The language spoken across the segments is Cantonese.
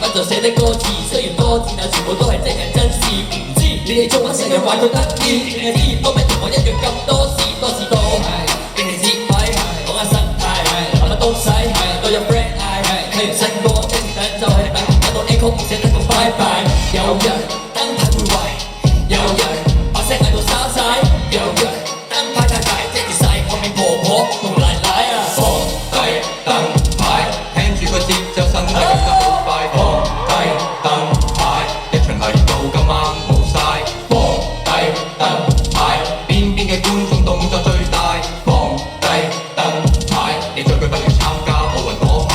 我就寫低歌詞，雖然多字但全部都係真人真事。唔知你哋中文成日話佢得意，定係啲都咪同我一樣咁多事多事多。定係智慧，講下生態，諗乜東西都有 friend 嗌，睇完新歌跟住等就係等到 A 曲，而且等到拜拜。有人燈牌會壞，有人把聲嗌到沙晒，有人燈牌太大，遮住晒後面婆婆同奶奶啊。放低燈牌，聽住個節奏身體變得好快。放低燈牌，一場嚟到今晚冇晒。放低燈牌，邊嘅觀眾動作最大。放低燈牌，你最句不如參加奧運嗰排。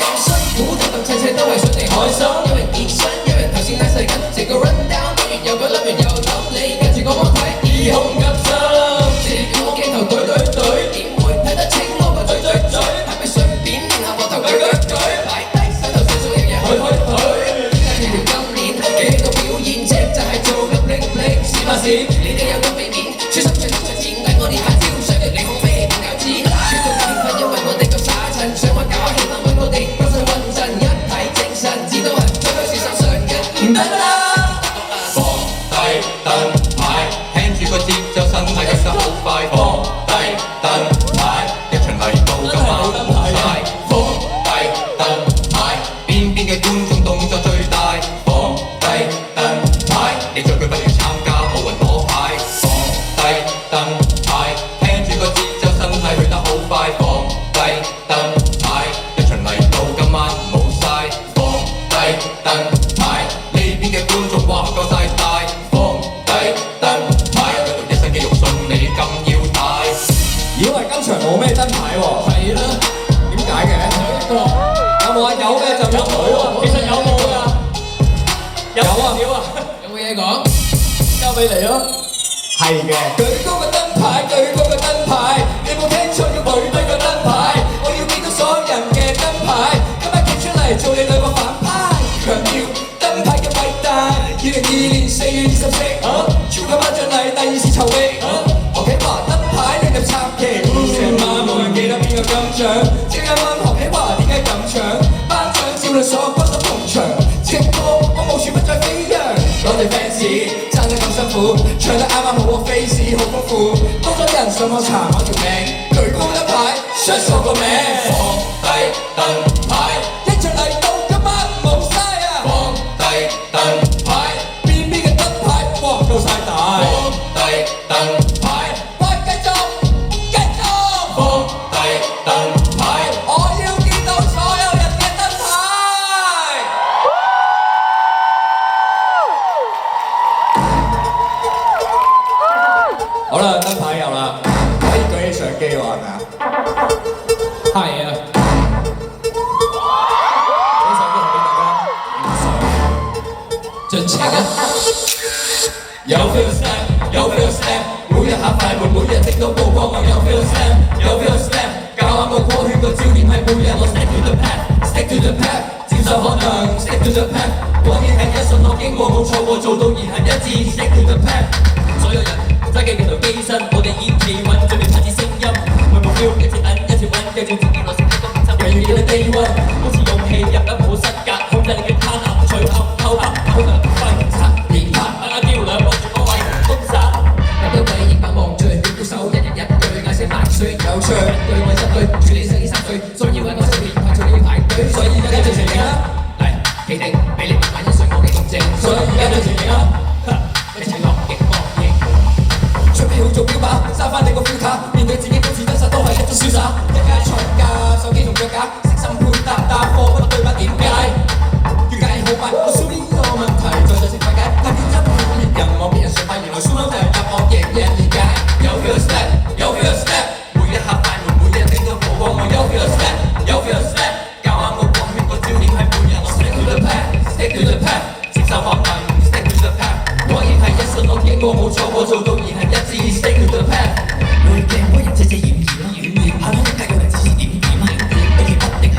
咁辛苦，等等齊都係想你開心，有人健身，有人頭先喺細緊，整個 run down， 講完又講，諗完又諗，你跟住個網睇，耳孔急心，自己個鏡頭對，點會睇得清我個嘴，係咪順便練下膊頭舉，擺低手頭上數日日去，點解你條今年幾個表演隻就係做粒bling bling，閃下閃，你哋有咁俾面，出手最出錢，等我練下招上嚟，你好咩唔夠錢，出到天分，因為我哋個沙塵，想玩搞下氣氛，揾我哋多水穩陣，一睇精神，知道係最開始手上嘅，唔等啦。放低燈牌，聽住個節奏身體變得好快。放低燈牌，一場嚟到今晚冇晒。放低燈牌，邊嘅觀眾動作最大。放低燈牌，你最句不如參加奧運嗰排。放低燈牌，聽住個節奏身體去得好快。放低燈牌，一場嚟到今晚冇晒。放低燈牌，呢邊嘅觀眾哇夠晒大。放低燈牌，佢用一身肌肉送你金腰帶。以為今場冇咩燈牌喎，係啦，點解嘅？有冇啊？有嘅就有佢喎。其實有冇㗎？有啊，有冇嘢講？交俾你咯。係嘅。舉高個燈牌，舉高個燈牌，你冇聽錯，要舉低個燈牌，我要見到所有人嘅燈牌，今日企出嚟做你兩個反派，強調燈牌嘅偉大。2022年4月24日，全港頒獎禮第2次籌備，何啟華燈牌列入插旗，成晚冇人記得邊個金獎，即刻問何啟華點解咁搶，頒獎照亮所有關心同場，直播我無處不在飛揚，多謝 fans 爭得咁辛苦，唱得啱啱好我 face 好豐富，多咗人上網查我條名，舉高燈牌 search 我個名，放低燈牌，一場嚟到今晚冇嘥啊，放低燈牌，邊嘅燈牌哇夠晒大，放低燈牌，喂繼續，放低燈牌。我要見到所有人嘅燈牌。好啦，燈牌有啦，可以舉起相機喎，係咪啊？係啊，舉起相機係俾大家影相。盡情啊！有 feel snap， 有 feel snap， 每日下快門，每日直到曝光，我有 feel snap， 有 feel snap， 教啱個光圈個焦點係每日我 stick to the path，stick to the path， 接受可能 stick to the path， 果然係一瞬我經過冇錯過，做到言行一致 stick to the path， 所有人揸緊鏡頭機身，我哋演技穩，準備拍子聲音，為目標一直摁一直揾，繼續自己內心一個變心，永遠記得低溫，好似勇氣入得冇失格，控制你嘅貪婪，隨後偷拍，好能揮擦連拍，把雕兩望住我為封殺，有對位亦把望住，表高手一人一句，嗌聲萬歲有趣，對我10對，處理生意3歲，所以揾我7年，排除你要排隊，所以而家盡情勁啦，嚟企定，俾你慢慢欣賞我嘅動靜，所以而家盡情勁啦，一齊樂極惡逆，準備好做標靶，揸翻你個 filter， 面對自己今次真實都係一種瀟灑，一街菜價，手機同腳架，悉心配搭貨不對白點解？越界好快，我少呢個問題，再食快解，但變質唔滅人，我別人崇拜，原來 super 就係答案，贏人理解。有 feel snap， 有 feel snap， 每一下快門，每日整到曝光，我有 feel snap， 有 feel snap， 教啱個光圈個焦點係每日我 stick to the path，stick to the path， 接受可能 stick to the path， 果然係一瞬我經過冇錯過，做到言行一致 stick to the path， 濾鏡嗰人遮遮掩掩，下邊一格嘅人只是點點，好似不定。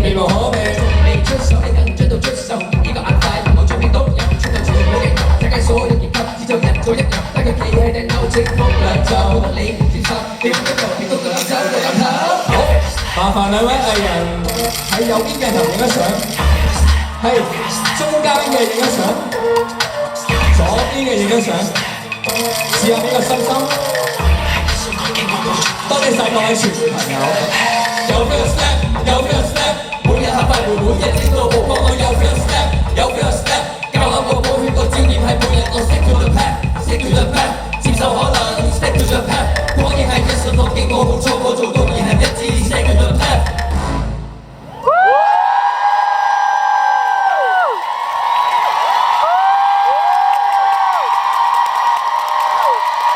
別無可比。未出手，你緊張到出手，呢個眼快，我最尾都入出到全部鏡頭，世界所有結構，只就一做一樣，但佢企喺頂樓，清風兩袖，冇得你接受，你揾一個，你都夠膽走，夠膽頭。麻煩兩位藝人喺右邊鏡頭影一相，係中間嘅影一相，左邊嘅影一相，試下俾個心心。多謝晒各位傳媒朋友。有 feel step， 有 feel step， 每日合快活，每日整到曝光，我有 feel step， 有 feel step， 教啱個歌圈個焦點係每日我 stick to the path， stick to the path， 接受可能 stick to the path， 果然係一瞬間經過好錯。